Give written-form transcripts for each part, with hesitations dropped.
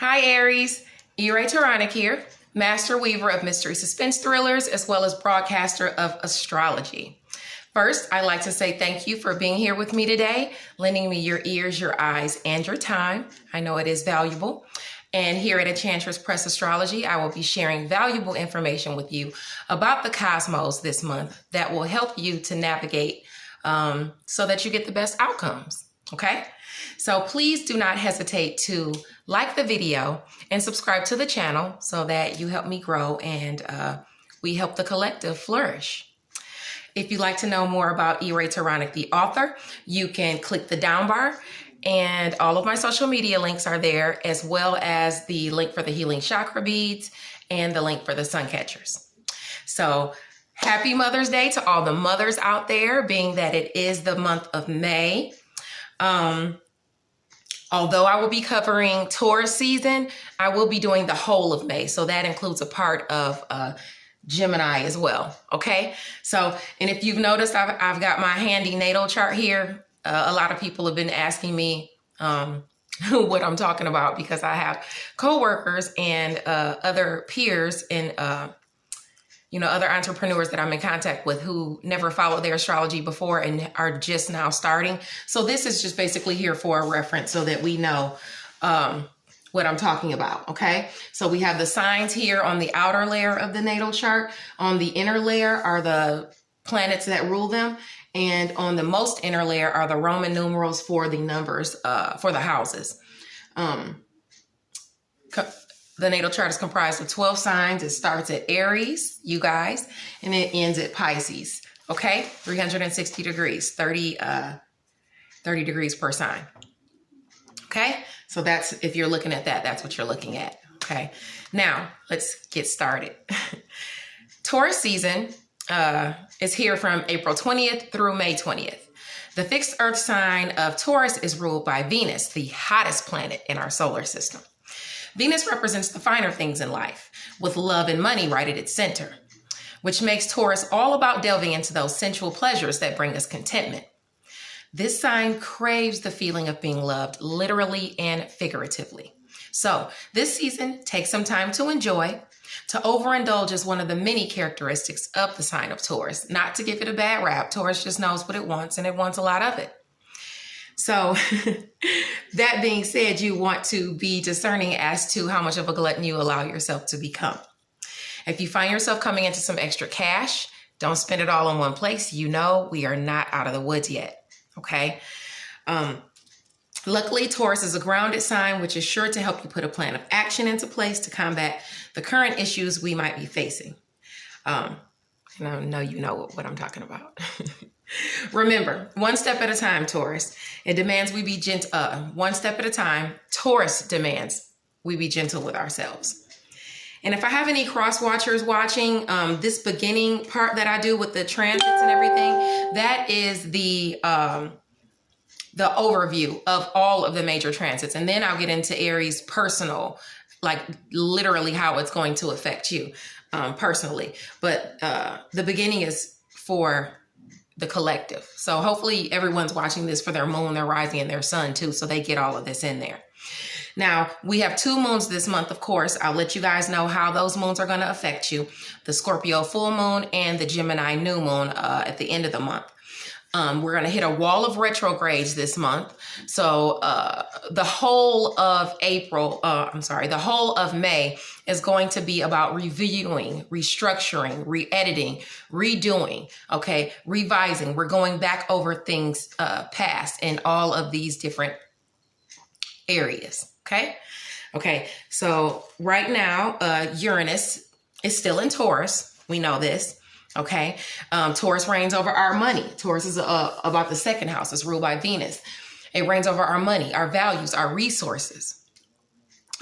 Hi Aries, Enchantress here, master weaver of mystery suspense thrillers as well as broadcaster of astrology. First, I'd like to say thank you for being here with me today, lending me your ears, your eyes, and your time. I know it is valuable. And here at Enchantress Press Astrology, I will be sharing valuable information with you about the cosmos this month that will help you to navigate so that you get the best outcomes. Okay? So please do not hesitate to like the video and subscribe to the channel so that you help me grow and we help the collective flourish. If you'd like to know more about Enchantress, the author, you can click the down bar, and all of my social media links are there, as well as the link for the healing chakra beads and the link for the sun catchers. So happy Mother's Day to all the mothers out there, being that it is the month of May. Although I will be covering Taurus season, I will be doing the whole of May. So that includes a part of Gemini as well. Okay. So, and if you've noticed, I've got my handy natal chart here. A lot of people have been asking me what I'm talking about, because I have coworkers and other peers and other entrepreneurs that I'm in contact with who never followed their astrology before and are just now starting. So this is just basically here for a reference so that we know what I'm talking about, okay? So we have the signs here on the outer layer of the natal chart. On the inner layer are the planets that rule them. And on the most inner layer are the Roman numerals for the numbers, for the houses. The natal chart is comprised of 12 signs. It starts at Aries, you guys, and it ends at Pisces. Okay, 360 degrees, 30 degrees per sign. Okay, so that's, if you're looking at that, that's what you're looking at. Okay, now let's get started. Taurus season is here from April 20th through May 20th. The fixed earth sign of Taurus is ruled by Venus, the hottest planet in our solar system. Venus represents the finer things in life, with love and money right at its center, which makes Taurus all about delving into those sensual pleasures that bring us contentment. This sign craves the feeling of being loved, literally and figuratively. So this season, take some time to enjoy. To overindulge is one of the many characteristics of the sign of Taurus. Not to give it a bad rap. Taurus just knows what it wants, and it wants a lot of it. So that being said, you want to be discerning as to how much of a glutton you allow yourself to become. If you find yourself coming into some extra cash, don't spend it all in one place. You know, we are not out of the woods yet. Okay. Luckily, Taurus is a grounded sign, which is sure to help you put a plan of action into place to combat the current issues we might be facing. And I know you know what I'm talking about. Remember, one step at a time, Taurus. It demands we be gentle. One step at a time, Taurus demands we be gentle with ourselves. And if I have any cross watchers watching, this beginning part that I do with the transits and everything, that is the overview of all of the major transits. And then I'll get into Aries personal, like literally how it's going to affect you personally. But the beginning is for the collective. So hopefully everyone's watching this for their moon, their rising, and their sun too, so they get all of this in there. Now, we have 2 moons this month, of course. I'll let you guys know how those moons are going to affect you. The Scorpio full moon and the Gemini new moon at the end of the month. We're going to hit a wall of retrogrades this month. So the whole of the whole of May is going to be about reviewing, restructuring, re-editing, redoing, okay, revising. We're going back over things past in all of these different areas, okay? Okay, so right now, Uranus is still in Taurus. We know this. Okay. Taurus reigns over our money. Taurus is about the second house. It's ruled by Venus. It reigns over our money, our values, our resources.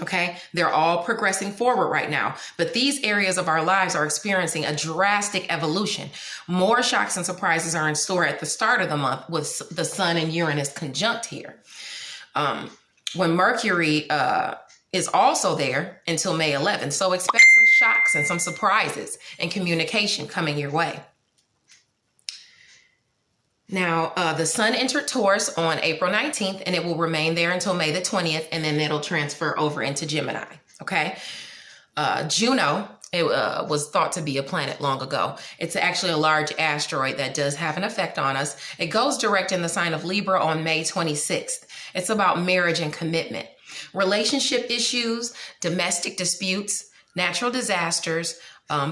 Okay. They're all progressing forward right now, but these areas of our lives are experiencing a drastic evolution. More shocks and surprises are in store at the start of the month with the Sun and Uranus conjunct here. When Mercury is also there until May 11th. So expect some shocks and some surprises and communication coming your way. Now, the sun entered Taurus on April 19th, and it will remain there until May the 20th, and then it'll transfer over into Gemini. Okay. Juno, it was thought to be a planet long ago. It's actually a large asteroid that does have an effect on us. It goes direct in the sign of Libra on May 26th. It's about marriage and commitment, relationship issues, domestic disputes, natural disasters.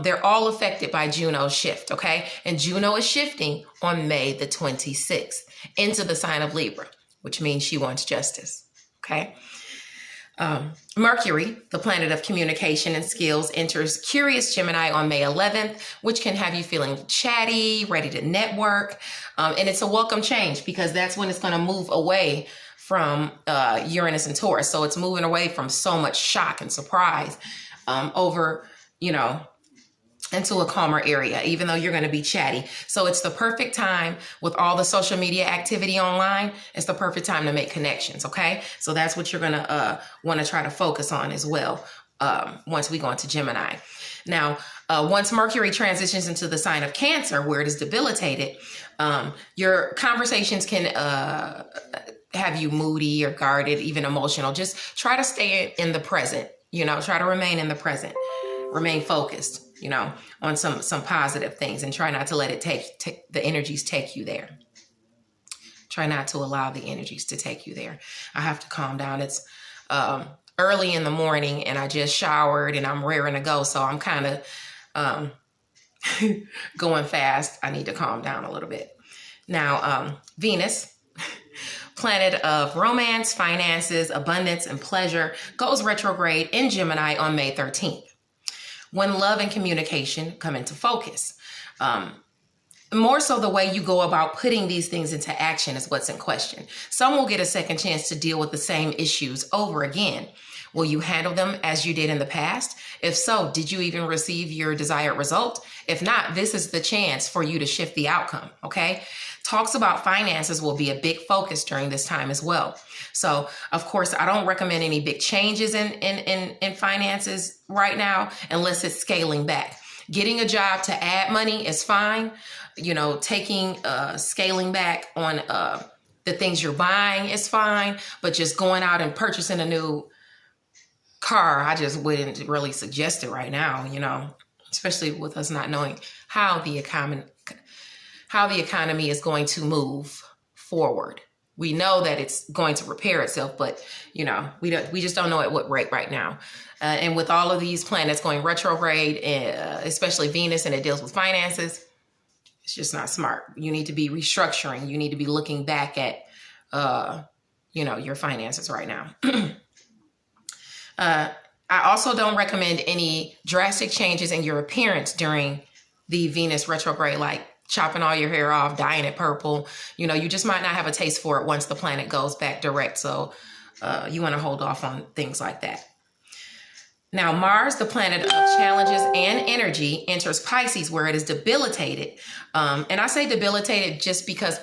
They're all affected by Juno's shift, okay? And Juno is shifting on May the 26th into the sign of Libra, which means she wants justice, okay? Mercury, the planet of communication and skills, enters Curious Gemini on May 11th, which can have you feeling chatty, ready to network. And it's a welcome change because that's when it's going to move away from Uranus and Taurus. So it's moving away from so much shock and surprise over, into a calmer area, even though you're going to be chatty. So it's the perfect time with all the social media activity online. It's the perfect time to make connections. Okay. So that's what you're going to want to try to focus on as well. Once we go into Gemini. Now, once Mercury transitions into the sign of Cancer, where it is debilitated, your conversations can have you moody or guarded, even emotional. Just try to stay in the present, try to remain in the present, remain focused, on some positive things, and try not to let it take the energies take you there. Try not to allow the energies to take you there. I have to calm down. It's early in the morning and I just showered and I'm raring to go. So I'm kind of going fast. I need to calm down a little bit. Now, Venus, planet of romance, finances, abundance, and pleasure, goes retrograde in Gemini on May 13th. When love and communication come into focus. More so the way you go about putting these things into action is what's in question. Some will get a second chance to deal with the same issues over again. Will you handle them as you did in the past? If so, did you even receive your desired result? If not, this is the chance for you to shift the outcome, okay? Talks about finances will be a big focus during this time as well. So, of course, I don't recommend any big changes in finances right now unless it's scaling back. Getting a job to add money is fine. Taking scaling back on the things you're buying is fine, but just going out and purchasing a new car, I just wouldn't really suggest it right now, especially with us not knowing how the economy is going to move forward. We know that it's going to repair itself, but we just don't know at what rate right now. And with all of these planets going retrograde, especially Venus, and it deals with finances, it's just not smart. You need to be restructuring. You need to be looking back at, your finances right now. I also don't recommend any drastic changes in your appearance during the Venus retrograde, like chopping all your hair off, dyeing it purple. You just might not have a taste for it once the planet goes back direct. So you want to hold off on things like that. Now, Mars, the planet of challenges and energy, enters Pisces, where it is debilitated. And I say debilitated just because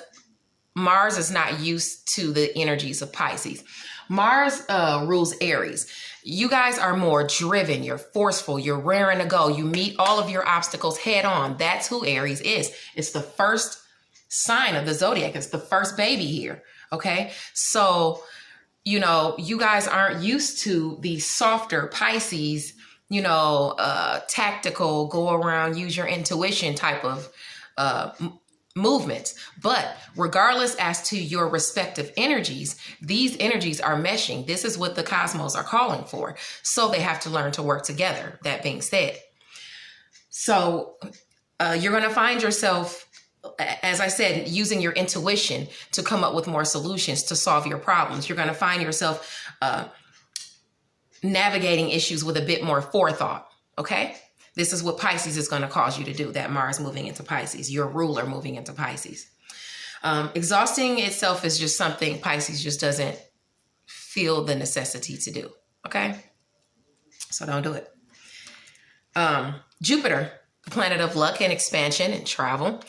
Mars is not used to the energies of Pisces. Mars rules Aries. You guys are more driven. You're forceful. You're raring to go. You meet all of your obstacles head on. That's who Aries is. It's the first sign of the zodiac. It's the first baby here. Okay. So, you guys aren't used to the softer Pisces, tactical, go around, use your intuition type of movements. But regardless as to your respective energies, these energies are meshing. This is what the cosmos are calling for. So they have to learn to work together. That being said, so you're going to find yourself, as I said, using your intuition to come up with more solutions to solve your problems. You're going to find yourself navigating issues with a bit more forethought. Okay. This is what Pisces is going to cause you to do, that Mars moving into Pisces, your ruler moving into Pisces. Exhausting itself is just something Pisces just doesn't feel the necessity to do. Okay. So don't do it. Jupiter, the planet of luck and expansion and travel,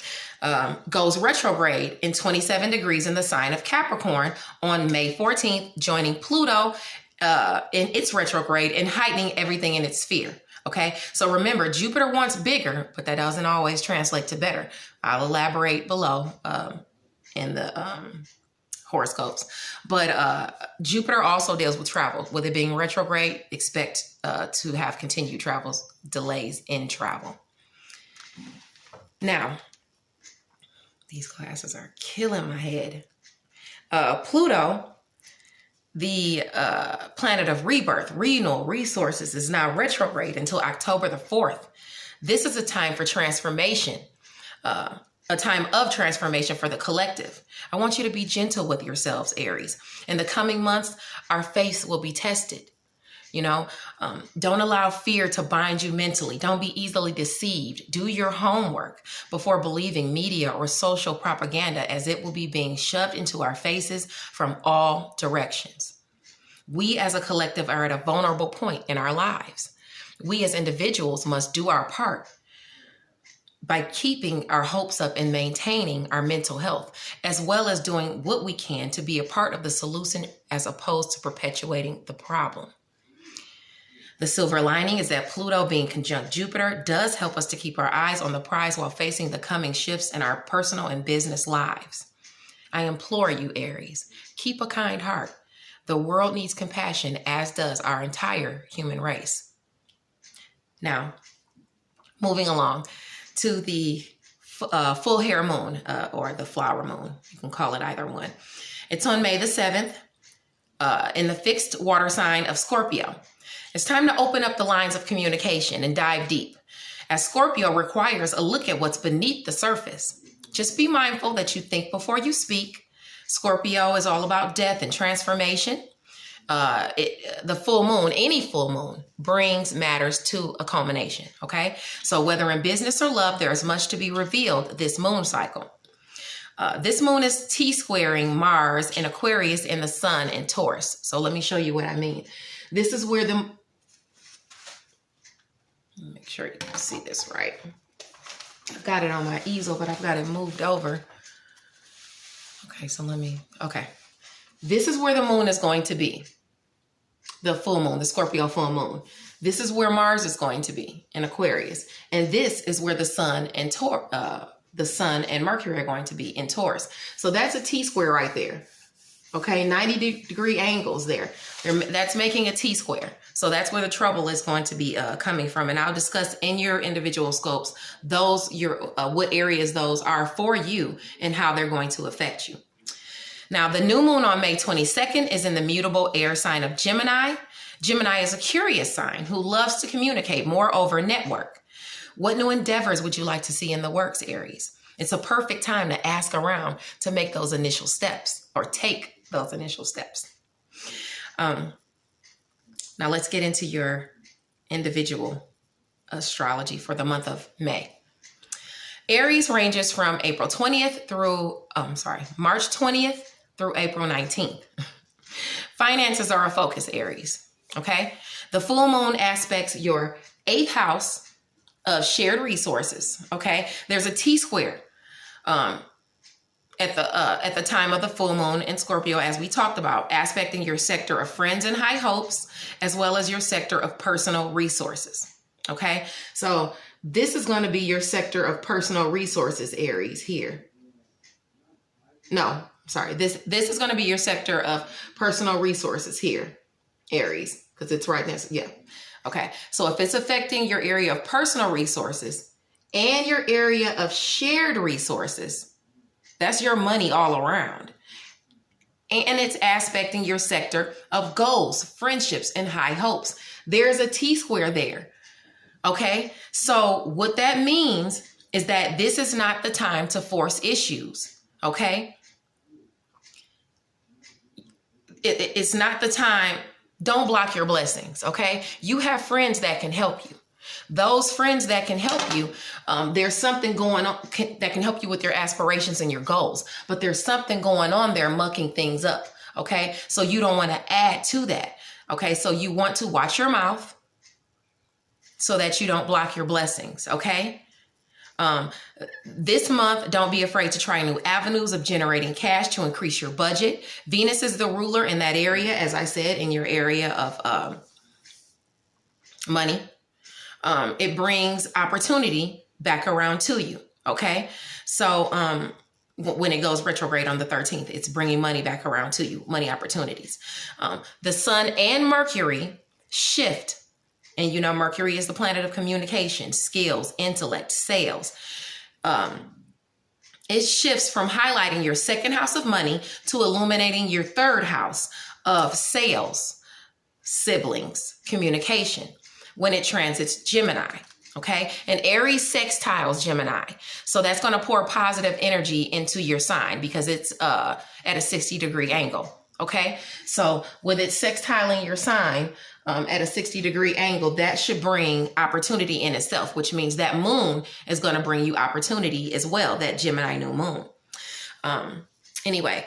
goes retrograde in 27 degrees in the sign of Capricorn on May 14th, joining Pluto in its retrograde and heightening everything in its sphere. Okay, so remember, Jupiter wants bigger, but that doesn't always translate to better. I'll elaborate below in the horoscopes. But Jupiter also deals with travel. With it being retrograde, expect to have continued travels, delays in travel. Now, these classes are killing my head. Pluto, the planet of rebirth, renewal, resources, is now retrograde until October the 4th. This is a time for transformation, a time of transformation for the collective. I want you to be gentle with yourselves, Aries. In the coming months, our faith will be tested. Don't allow fear to bind you mentally. Don't be easily deceived. Do your homework before believing media or social propaganda, as it will be being shoved into our faces from all directions. We as a collective are at a vulnerable point in our lives. We as individuals must do our part by keeping our hopes up and maintaining our mental health, as well as doing what we can to be a part of the solution as opposed to perpetuating the problem. The silver lining is that Pluto being conjunct Jupiter does help us to keep our eyes on the prize while facing the coming shifts in our personal and business lives. I implore you, Aries, keep a kind heart. The world needs compassion, as does our entire human race. Now, moving along to the full hair moon, or the flower moon. You can call it either one. It's on May the 7th in the fixed water sign of Scorpio. It's time to open up the lines of communication and dive deep, as Scorpio requires a look at what's beneath the surface. Just be mindful that you think before you speak. Scorpio is all about death and transformation. The full moon, any full moon, brings matters to a culmination, okay? So whether in business or love, there is much to be revealed this moon cycle. This moon is T-squaring Mars in Aquarius and the Sun in Taurus. So let me show you what I mean. This is where make sure you can see this right. I've got it on my easel, but I've got it moved over. Okay, okay. This is where the moon is going to be. The full moon, the Scorpio full moon. This is where Mars is going to be in Aquarius. And this is where the Sun and Mercury are going to be in Taurus. So that's a T-square right there. Okay, 90-degree angles there. That's making a T-square. So that's where the trouble is going to be coming from. And I'll discuss in your individual scopes what areas those are for you and how they're going to affect you. Now, the new moon on May 22nd is in the mutable air sign of Gemini. Gemini is a curious sign who loves to communicate, moreover, network. What new endeavors would you like to see in the works, Aries? It's a perfect time to ask around to make those initial steps or take those initial steps. Now let's get into your individual astrology for the month of May. Aries ranges from March 20th through April 19th. Finances are a focus, Aries. Okay. The full moon aspects your 8th house of shared resources. Okay. There's a T-square at the time of the full moon in Scorpio, as we talked about, aspecting your sector of friends and high hopes, as well as your sector of personal resources. Okay. So this is going to be your sector of personal resources, Aries, here. No, sorry. This is going to be your sector of personal resources here, Aries, because it's right next. Yeah. Okay. So if it's affecting your area of personal resources and your area of shared resources, that's your money all around. And it's aspecting your sector of goals, friendships, and high hopes. There's a T-square there. Okay. So what that means is that this is not the time to force issues. Okay. It's not the time. Don't block your blessings. Okay. You have friends that can help you. Those friends that can help you, there's something going on that can help you with your aspirations and your goals. But there's something going on there mucking things up. Okay. So you don't want to add to that. Okay. So you want to watch your mouth so that you don't block your blessings. Okay. This month, don't be afraid to try new avenues of generating cash to increase your budget. Venus is the ruler in that area, as I said, in your area of money. It brings opportunity back around to you. Okay. So when it goes retrograde on the 13th. It's bringing money back around to you, money opportunities. The sun and Mercury shift. And you know, Mercury is the planet of communication, skills, intellect, sales. It shifts from highlighting your second house of money to illuminating your third house of sales, siblings, communication when it transits Gemini. Okay. And Aries sextiles Gemini. So that's going to pour positive energy into your sign because it's at a 60-degree angle. Okay. So with it sextiling your sign at a 60-degree angle, that should bring opportunity in itself, which means that moon is going to bring you opportunity as well, that Gemini new moon. Anyway,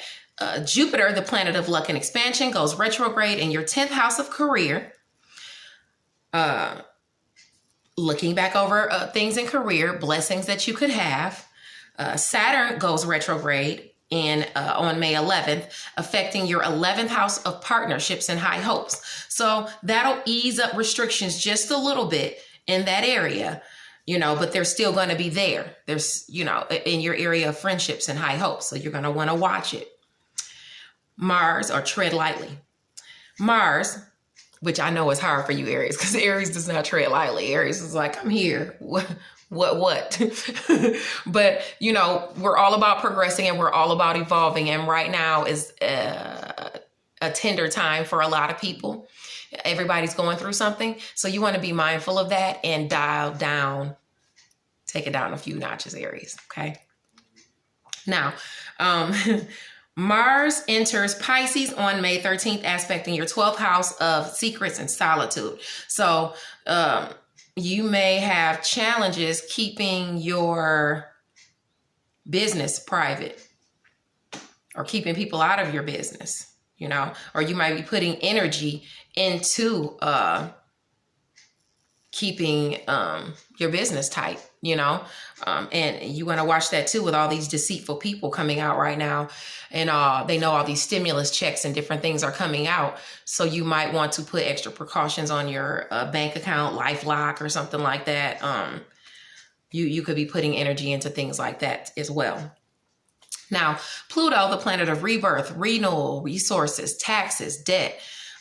Jupiter, the planet of luck and expansion, goes retrograde in your 10th house of career. Looking back over things in career, blessings that you could have. Saturn goes retrograde on May 11th, affecting your 11th house of partnerships and high hopes. So that'll ease up restrictions just a little bit in that area, you know, but they're still going to be there. There's, you know, in your area of friendships and high hopes. So you're going to want to watch it. Mars, or tread lightly. Mars, which I know is hard for you, Aries, because Aries does not tread lightly. Aries is like, I'm here. What? But, you know, we're all about progressing and we're all about evolving. And right now is a tender time for a lot of people. Everybody's going through something. So you want to be mindful of that and dial down, take it down a few notches, Aries. Okay. Now, Mars enters Pisces on May 13th, aspecting your 12th house of secrets and solitude. So you may have challenges keeping your business private or keeping people out of your business, you know, or you might be putting energy into keeping your business tight, you know, and you want to watch that too with all these deceitful people coming out right now. And they know all these stimulus checks and different things are coming out. So you might want to put extra precautions on your bank account, LifeLock or something like that. You could be putting energy into things like that as well. Now, Pluto, the planet of rebirth, renewal, resources, taxes, debt.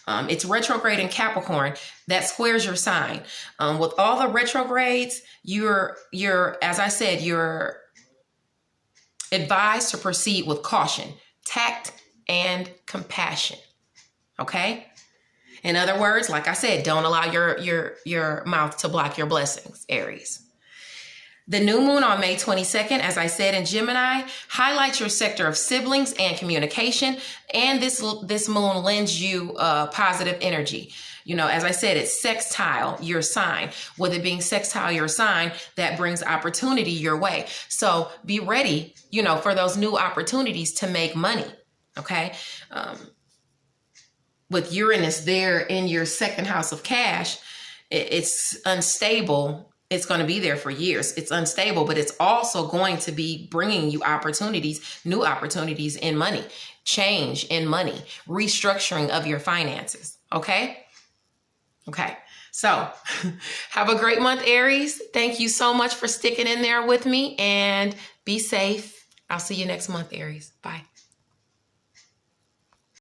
It's retrograde in Capricorn. That squares your sign. With all the retrogrades, you're, as I said, you're advised to proceed with caution, tact, and compassion. Okay? In other words, like I said, don't allow your mouth to block your blessings, Aries. The new moon on May 22nd, as I said, in Gemini, highlights your sector of siblings and communication. And this moon lends you positive energy. You know, as I said, it's sextile your sign. With it being sextile your sign, that brings opportunity your way. So be ready, you know, for those new opportunities to make money. Okay. With Uranus there in your second house of cash, it's unstable. It's going to be there for years. It's unstable, but it's also going to be bringing you opportunities, new opportunities in money, change in money, restructuring of your finances. Okay. Okay. So have a great month, Aries. Thank you so much for sticking in there with me and be safe. I'll see you next month, Aries. Bye.